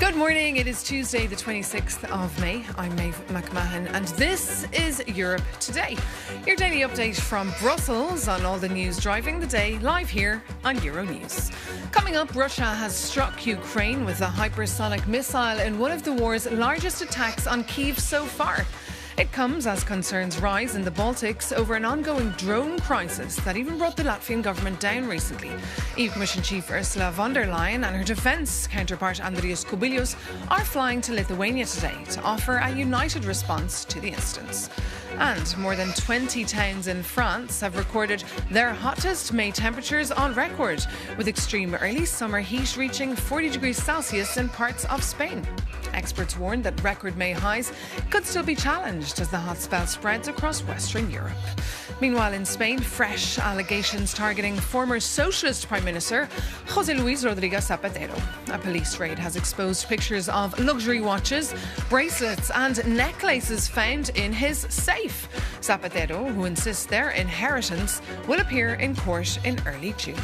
Good morning. It is Tuesday, the 26th of May. I'm Maeve McMahon, and this is Europe Today, your daily update from Brussels on all the news driving the day, live here on Euronews. Coming up, Russia has struck Ukraine with a hypersonic missile in one of the war's largest attacks on Kyiv so far. It comes as concerns rise in the Baltics over an ongoing drone crisis that even brought the Latvian government down recently. EU Commission Chief Ursula von der Leyen and her defence counterpart Andrius Kubilius are flying to Lithuania today to offer a united response to the incidents. And more than 20 towns in France have recorded their hottest May temperatures on record, with extreme early summer heat reaching 40 degrees Celsius in parts of Spain. Experts warn that record May highs could still be challenged as the hot spell spreads across Western Europe. Meanwhile, in Spain, fresh allegations targeting former Socialist Prime Minister José Luis Rodríguez Zapatero. A police raid has exposed pictures of luxury watches, bracelets and necklaces found in his safe. Zapatero, who insists their inheritance, will appear in court in early June.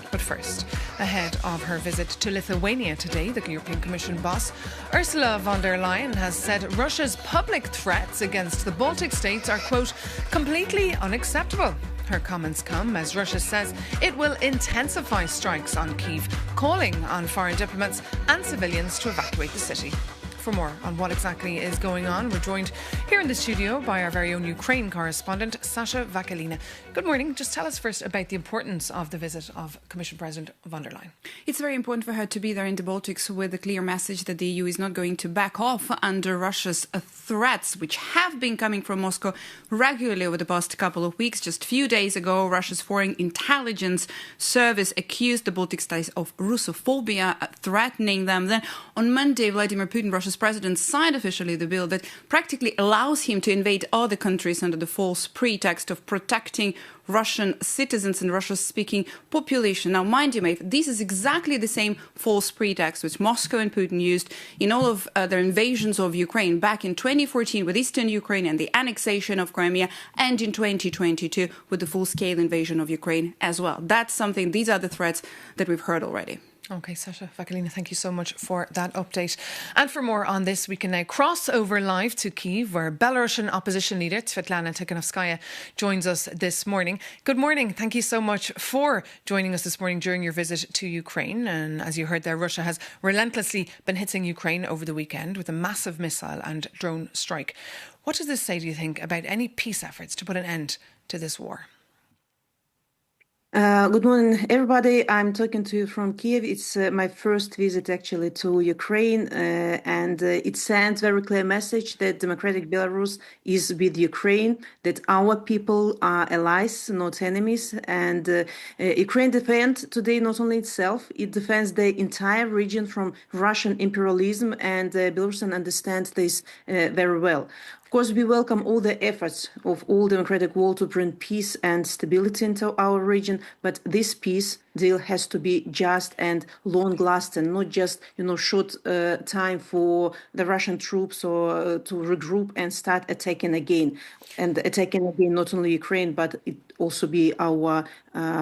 But first, ahead of her visit to Lithuania today, the European Commission boss, Ursula von der Leyen, has said Russia's public threats against the Baltic states are, quote, completely unacceptable. Her comments come as Russia says it will intensify strikes on Kyiv, calling on foreign diplomats and civilians to evacuate the city. For more on what exactly is going on, we're joined here in the studio by our very own Ukraine correspondent, Sasha Vakalina. Good morning. Just tell us first about the importance of the visit of Commission President von der Leyen. It's very important for her to be there in the Baltics with a clear message that the EU is not going to back off under Russia's threats, which have been coming from Moscow regularly over the past couple of weeks. Just a few days ago, Russia's Foreign Intelligence Service accused the Baltic states of Russophobia, threatening them. Then on Monday, Vladimir Putin, Russia's president, signed officially the bill that practically allows him to invade other countries under the false pretext of protecting Russian citizens and Russian-speaking population. Now, mind you, Maeve, this is exactly the same false pretext which Moscow and Putin used in all of their invasions of Ukraine back in 2014 with eastern Ukraine and the annexation of Crimea, and in 2022 with the full-scale invasion of Ukraine as well. That's something, these are the threats that we've heard already. OK, Sasha Vakalina, thank you so much for that update. And for more on this, we can now cross over live to Kyiv, where Belarusian opposition leader Svetlana Tikhanovskaya joins us this morning. Good morning. Thank you so much for joining us this morning during your visit to Ukraine. And as you heard there, Russia has relentlessly been hitting Ukraine over the weekend with a massive missile and drone strike. What does this say, do you think, about any peace efforts to put an end to this war? Good morning, everybody. I'm talking to you from Kiev. It's my first visit actually to Ukraine, and it sends very clear message that democratic Belarus is with Ukraine, that our people are allies, not enemies. And Ukraine defends today not only itself, it defends the entire region from Russian imperialism, and Belarusians understand this very well. Of course, we welcome all the efforts of all democratic world to bring peace and stability into our region, but this peace deal has to be just and long-lasting, not just short time for the Russian troops or to regroup and start attacking again, and attacking again not only Ukraine but it also be our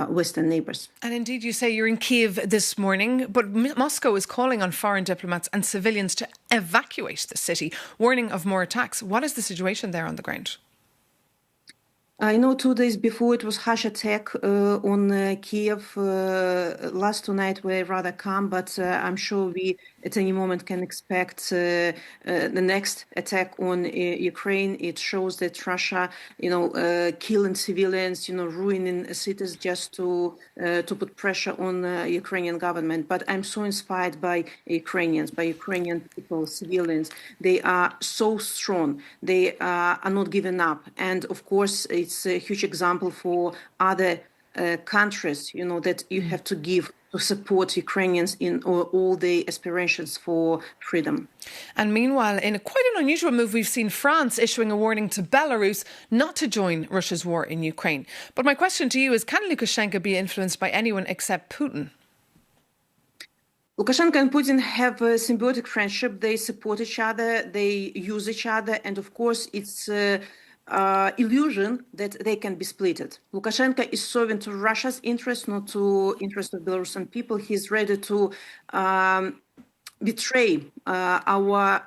Western neighbors. And indeed, you say you're in Kiev this morning, but Moscow is calling on foreign diplomats and civilians to evacuate the city, warning of more attacks. What is the situation there on the ground? I know 2 days before it was harsh attack on Kiev. Last 2 nights were rather calm, but I'm sure we at any moment can expect the next attack on Ukraine. It shows that Russia, killing civilians, ruining cities just to put pressure on the Ukrainian government. But I'm so inspired by Ukrainians, by Ukrainian people, civilians. They are so strong. They are not giving up. And of course, it's a huge example for other countries, that you have to give to support Ukrainians in all the aspirations for freedom. And meanwhile, in quite an unusual move, we've seen France issuing a warning to Belarus not to join Russia's war in Ukraine. But my question to you is, can Lukashenko be influenced by anyone except Putin? Lukashenko and Putin have a symbiotic friendship. They support each other, they use each other, and of course it's illusion that they can be splitted. Lukashenko is serving to Russia's interest, not to interest of Belarusian people. He's ready to betray our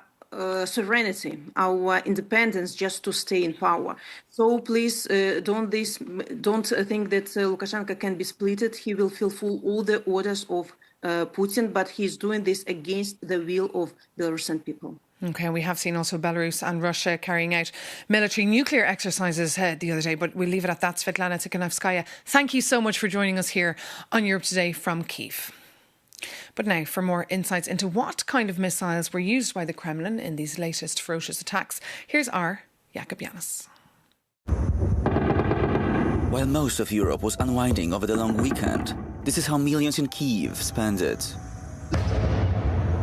sovereignty, our independence, just to stay in power. So please don't think that Lukashenko can be splitted. He will fulfill all the orders of Putin, but he's doing this against the will of Belarusian people. OK, we have seen also Belarus and Russia carrying out military nuclear exercises the other day, but we'll leave it at that. Svetlana Tikhanovskaya, thank you so much for joining us here on Europe Today from Kyiv. But now for more insights into what kind of missiles were used by the Kremlin in these latest ferocious attacks, here's our Jakub Janis. While most of Europe was unwinding over the long weekend, this is how millions in Kyiv spent it.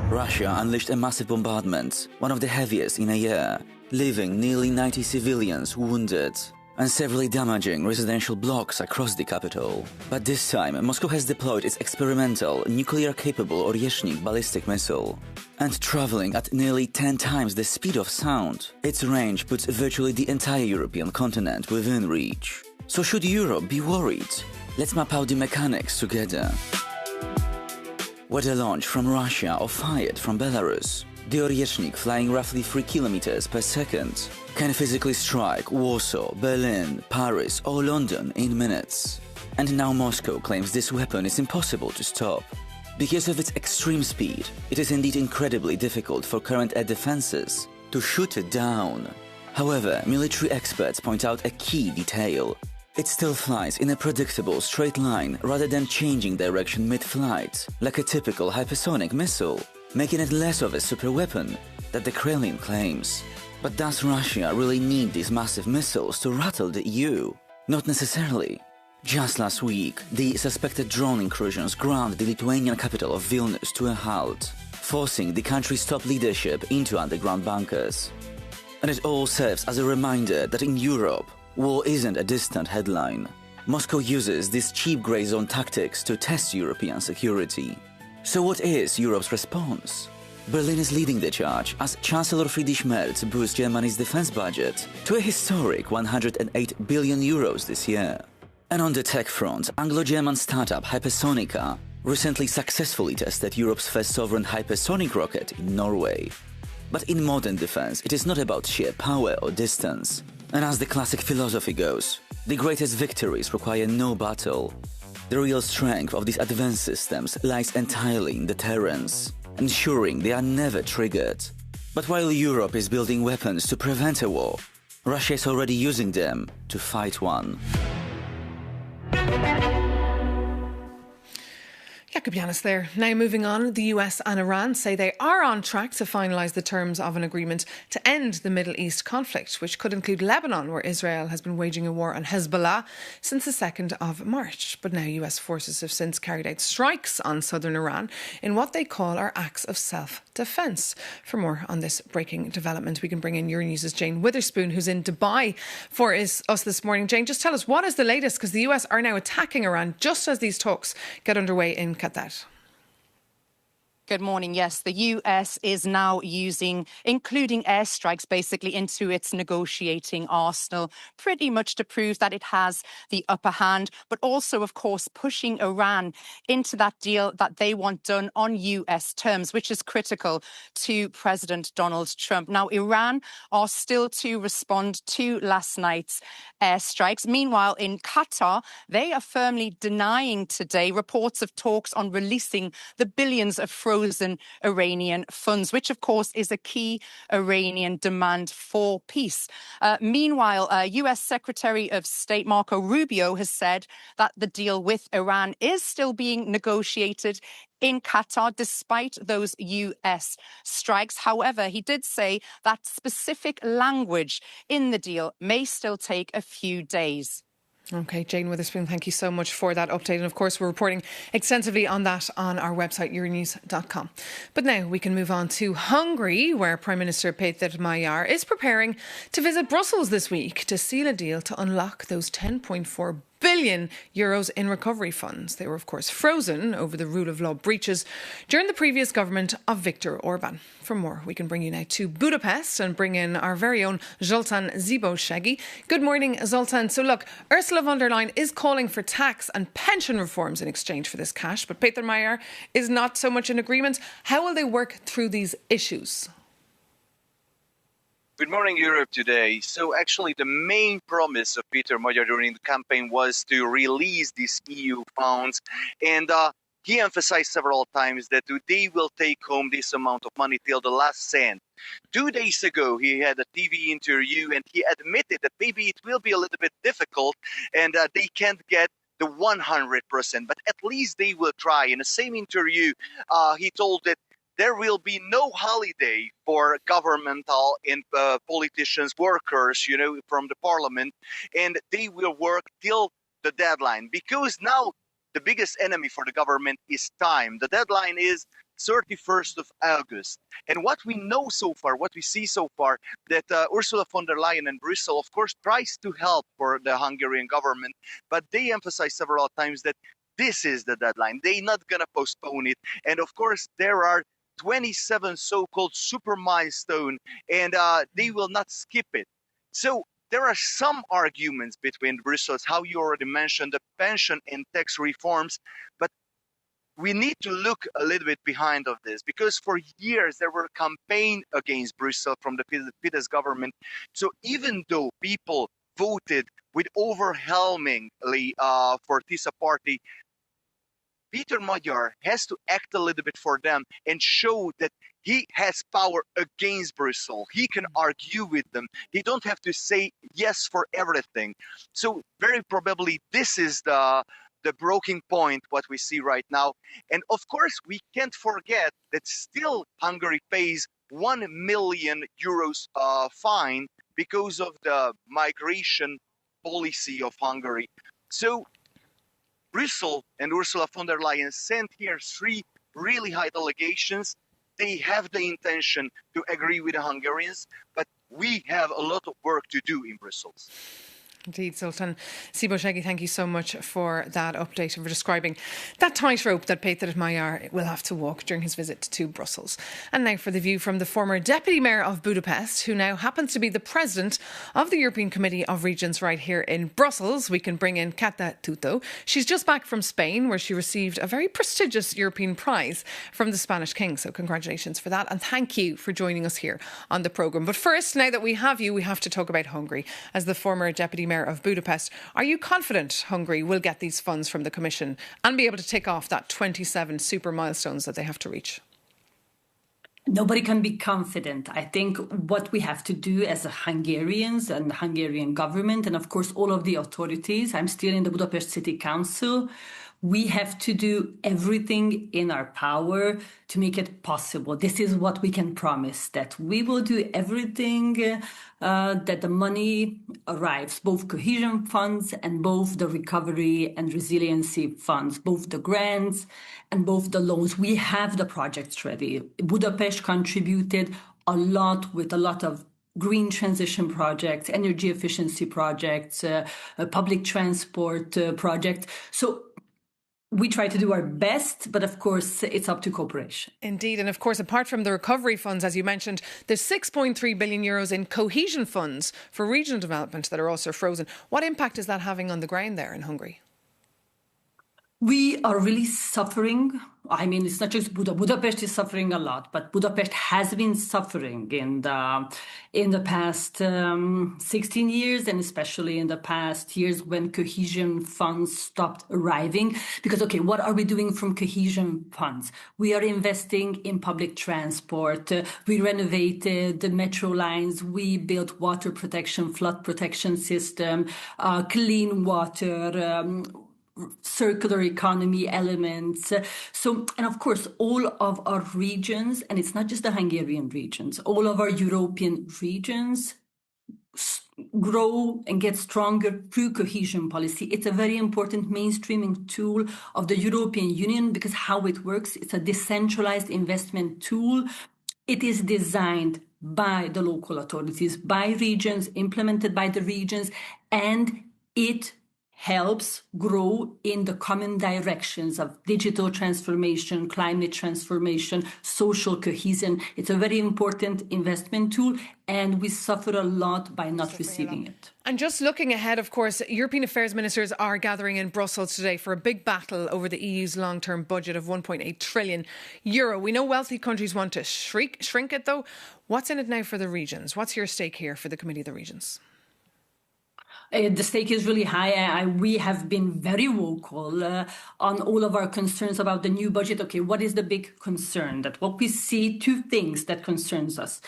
Russia unleashed a massive bombardment, one of the heaviest in a year, leaving nearly 90 civilians wounded and severely damaging residential blocks across the capital. But this time, Moscow has deployed its experimental, nuclear-capable Oryezhnik ballistic missile. And traveling at nearly 10 times the speed of sound, its range puts virtually the entire European continent within reach. So should Europe be worried? Let's map out the mechanics together. Whether launched from Russia or fired from Belarus, the Oryezhnik, flying roughly 3 kilometers per second, can physically strike Warsaw, Berlin, Paris or London in minutes. And now Moscow claims this weapon is impossible to stop. Because of its extreme speed, it is indeed incredibly difficult for current air defenses to shoot it down. However, military experts point out a key detail. It still flies in a predictable straight line rather than changing direction mid-flight, like a typical hypersonic missile, making it less of a super weapon that the Kremlin claims. But does Russia really need these massive missiles to rattle the EU? Not necessarily. Just last week, the suspected drone incursions ground the Lithuanian capital of Vilnius to a halt, forcing the country's top leadership into underground bunkers. And it all serves as a reminder that in Europe, war isn't a distant headline. Moscow uses these cheap grey zone tactics to test European security. So what is Europe's response? Berlin is leading the charge as Chancellor Friedrich Merz boosts Germany's defense budget to a historic 108 billion euros this year. And on the tech front, Anglo-German startup Hypersonica recently successfully tested Europe's first sovereign hypersonic rocket in Norway. But in modern defense, it is not about sheer power or distance. And as the classic philosophy goes, the greatest victories require no battle. The real strength of these advanced systems lies entirely in deterrence, ensuring they are never triggered. But while Europe is building weapons to prevent a war, Russia is already using them to fight one. Jakub Janis there. Now moving on, the US and Iran say they are on track to finalise the terms of an agreement to end the Middle East conflict, which could include Lebanon, where Israel has been waging a war on Hezbollah since the 2nd of March. But now US forces have since carried out strikes on southern Iran in what they call are acts of self-defence. For more on this breaking development, we can bring in Euronews' Jane Witherspoon, who's in Dubai for us this morning. Jane, just tell us, what is the latest? Because the US are now attacking Iran just as these talks get underway in Qatar. Good morning. Yes, the US is now including airstrikes, basically into its negotiating arsenal, pretty much to prove that it has the upper hand, but also, of course, pushing Iran into that deal that they want done on US terms, which is critical to President Donald Trump. Now, Iran are still to respond to last night's airstrikes. Meanwhile, in Qatar, they are firmly denying today reports of talks on releasing the billions of frozen Iranian funds, which, of course, is a key Iranian demand for peace. Meanwhile, US Secretary of State Marco Rubio has said that the deal with Iran is still being negotiated in Qatar, despite those US strikes. However, he did say that specific language in the deal may still take a few days. OK, Jane Witherspoon, thank you so much for that update. And of course, we're reporting extensively on that on our website, euronews.com. But now we can move on to Hungary, where Prime Minister Péter Major is preparing to visit Brussels this week to seal a deal to unlock those 10.4 billion euros in recovery funds. They were, of course, frozen over the rule of law breaches during the previous government of Viktor Orban. For more, we can bring you now to Budapest and bring in our very own Zoltán Zibóshegi. Good morning, Zoltán. So look, Ursula von der Leyen is calling for tax and pension reforms in exchange for this cash, but Peter Mayer is not so much in agreement. How will they work through these issues? Good morning, Europe today. So actually the main promise of Peter Magyar during the campaign was to release these EU funds. And he emphasized several times that they will take home this amount of money till the last cent. 2 days ago, he had a TV interview and he admitted that maybe it will be a little bit difficult and they can't get the 100%, but at least they will try. In the same interview, he told that there will be no holiday for governmental and politicians, workers, from the parliament, and they will work till the deadline. Because now the biggest enemy for the government is time. The deadline is 31st of August. And what we know so far, what we see so far, that Ursula von der Leyen and Brussels, of course, tries to help for the Hungarian government, but they emphasize several times that this is the deadline. They're not going to postpone it. And of course, there are 27 so-called super milestone, and they will not skip it. So there are some arguments between Brussels, how you already mentioned, the pension and tax reforms, but we need to look a little bit behind of this, because for years there were campaigns against Brussels from the Fidesz government. So even though people voted with overwhelmingly for TISA party, Peter Magyar has to act a little bit for them and show that he has power against Brussels. He can argue with them. He don't have to say yes for everything. So very probably this is the breaking point, what we see right now. And of course, we can't forget that still Hungary pays 1 million euros fine because of the migration policy of Hungary. So Brussels and Ursula von der Leyen sent here 3 really high delegations. They have the intention to agree with the Hungarians, but we have a lot of work to do in Brussels. Indeed, Zoltán Zibóshegi, thank you so much for that update and for describing that tightrope that Peter Magyar will have to walk during his visit to Brussels. And now for the view from the former Deputy Mayor of Budapest, who now happens to be the President of the European Committee of Regions right here in Brussels. We can bring in Cata Tuto. She's just back from Spain, where she received a very prestigious European prize from the Spanish King. So congratulations for that. And thank you for joining us here on the programme. But first, now that we have you, we have to talk about Hungary. As the former Deputy Mayor of Budapest, are you confident Hungary will get these funds from the Commission and be able to tick off that 27 super milestones that they have to reach? Nobody can be confident. I think what we have to do as Hungarians and the Hungarian government, and of course all of the authorities, I'm still in the Budapest City Council, we have to do everything in our power to make it possible. This is what we can promise, that we will do everything that the money arrives, both cohesion funds and both the recovery and resiliency funds, both the grants and both the loans. We have the projects ready. Budapest contributed a lot with a lot of green transition projects, energy efficiency projects, public transport projects. So we try to do our best, but of course, it's up to cooperation. Indeed. And of course, apart from the recovery funds, as you mentioned, there's 6.3 billion euros in cohesion funds for regional development that are also frozen. What impact is that having on the ground there in Hungary? We are really suffering. I mean, it's not just Budapest is suffering a lot, but Budapest has been suffering in the past 16 years, and especially in the past years when cohesion funds stopped arriving. Because, okay, what are we doing from cohesion funds? We are investing in public transport. We renovated the metro lines. We built water protection, flood protection system, clean water, circular economy elements. So, and of course, all of our regions, and it's not just the Hungarian regions, all of our European regions grow and get stronger through cohesion policy. It's a very important mainstreaming tool of the European Union because how it works, it's a decentralized investment tool. It is designed by the local authorities, by regions, implemented by the regions, and it helps grow in the common directions of digital transformation, climate transformation, social cohesion. It's a very important investment tool, and we suffer a lot by not receiving it. And just looking ahead, of course, European affairs ministers are gathering in Brussels today for a big battle over the EU's long-term budget of €1.8 trillion. We know wealthy countries want to shrink it, though. What's in it now for the regions? What's your stake here for the Committee of the Regions? The stake is really high. We have been very vocal on all of our concerns about the new budget. Okay, what is the big concern? That what we see, two things that concerns us.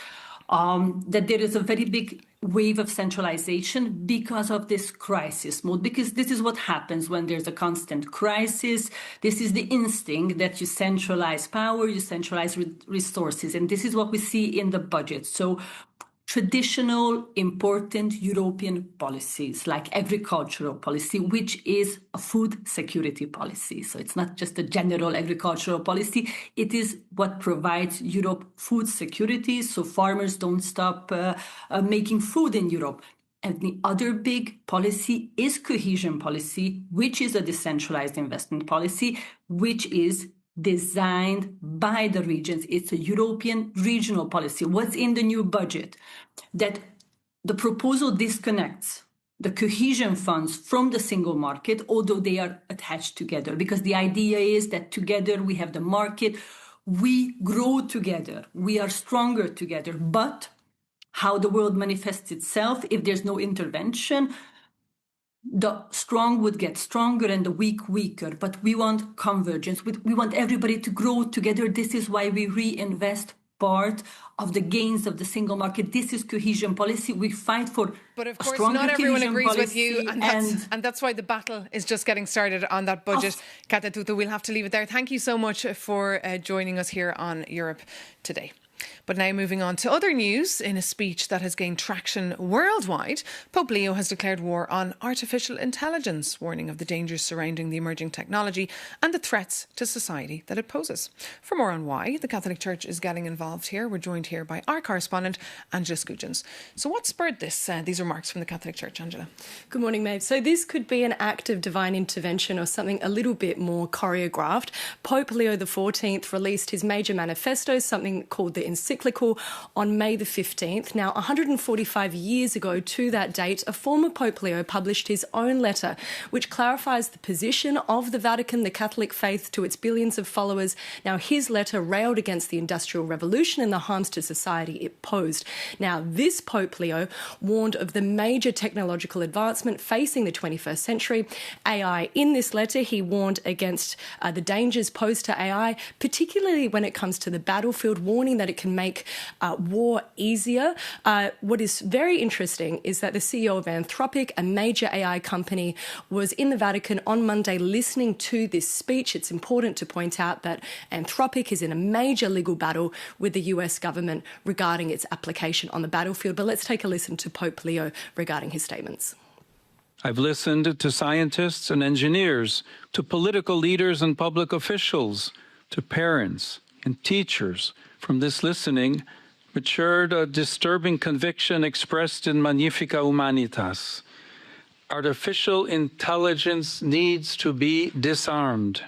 That there is a very big wave of centralization because of this crisis mode, because this is what happens when there's a constant crisis. This is the instinct that you centralize power, you centralize resources, and this is what we see in the budget. So traditional, important European policies like agricultural policy, which is a food security policy. So it's not just a general agricultural policy. It is what provides Europe food security, so farmers don't stop making food in Europe. And the other big policy is cohesion policy, which is a decentralized investment policy, which is designed by the regions. It's a European regional policy. What's in the new budget? That the proposal disconnects the cohesion funds from the single market, although they are attached together, because the idea is that together we have the market, we grow together, we are stronger together. But how the world manifests itself, if there's no intervention, the strong would get stronger and the weak weaker. But we want convergence. We want everybody to grow together. This is why we reinvest part of the gains of the single market. This is cohesion policy. We fight for But of course, stronger not everyone agrees with policy, you. And that's why the battle is just getting started on that budget. Kata Tutu, we'll have to leave it there. Thank you so much for joining us here on Europe Today. But now moving on to other news. In a speech that has gained traction worldwide, Pope Leo has declared war on artificial intelligence, warning of the dangers surrounding the emerging technology and the threats to society that it poses. For more on why the Catholic Church is getting involved here, we're joined here by our correspondent, Angela Scugins. So what spurred these remarks from the Catholic Church, Angela? Good morning, Maeve. So this could be an act of divine intervention or something a little bit more choreographed. Pope Leo XIV released his major manifesto, something called the encyclical, on May the 15th. Now, 145 years ago to that date, a former Pope Leo published his own letter, which clarifies the position of the Vatican, the Catholic faith, to its billions of followers. Now, his letter railed against the Industrial Revolution and the harms to society it posed. Now, this Pope Leo warned of the major technological advancement facing the 21st century, AI. In this letter, he warned against the dangers posed to AI, particularly when it comes to the battlefield, warning that it can make war easier. What is very interesting is that the CEO of Anthropic, a major AI company, was in the Vatican on Monday listening to this speech. It's important to point out that Anthropic is in a major legal battle with the US government regarding its application on the battlefield. But let's take a listen to Pope Leo regarding his statements. I've listened to scientists and engineers, to political leaders and public officials, to parents and teachers. From this listening matured a disturbing conviction expressed in Magnifica Humanitas. Artificial intelligence needs to be disarmed,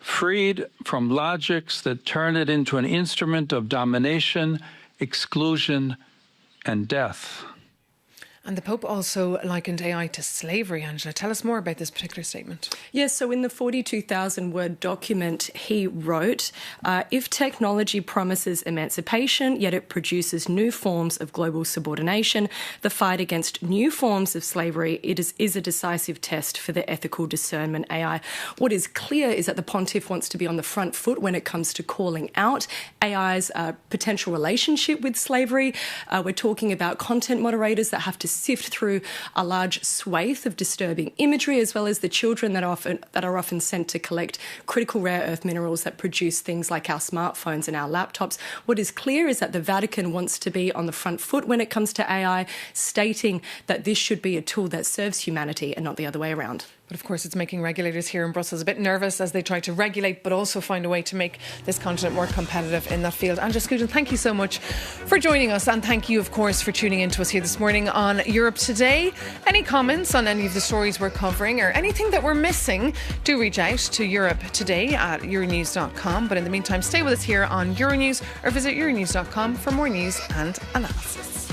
freed from logics that turn it into an instrument of domination, exclusion, and death. And the Pope also likened AI to slavery. Angela, tell us more about this particular statement. Yes, so in the 42,000-word document, he wrote, if technology promises emancipation, yet it produces new forms of global subordination, the fight against new forms of slavery is a decisive test for the ethical discernment AI. What is clear is that the Pontiff wants to be on the front foot when it comes to calling out AI's potential relationship with slavery. We're talking about content moderators that have to sift through a large swathe of disturbing imagery, as well as the children that are often sent to collect critical rare earth minerals that produce things like our smartphones and our laptops. What is clear is that the Vatican wants to be on the front foot when it comes to AI, stating that this should be a tool that serves humanity and not the other way around. But of course, it's making regulators here in Brussels a bit nervous as they try to regulate, but also find a way to make this continent more competitive in that field. Anja Scudin, thank you so much for joining us. And thank you, of course, for tuning in to us here this morning on Europe Today. Any comments on any of the stories we're covering or anything that we're missing, do reach out to Europe Today at euronews.com. But in the meantime, stay with us here on Euronews or visit euronews.com for more news and analysis.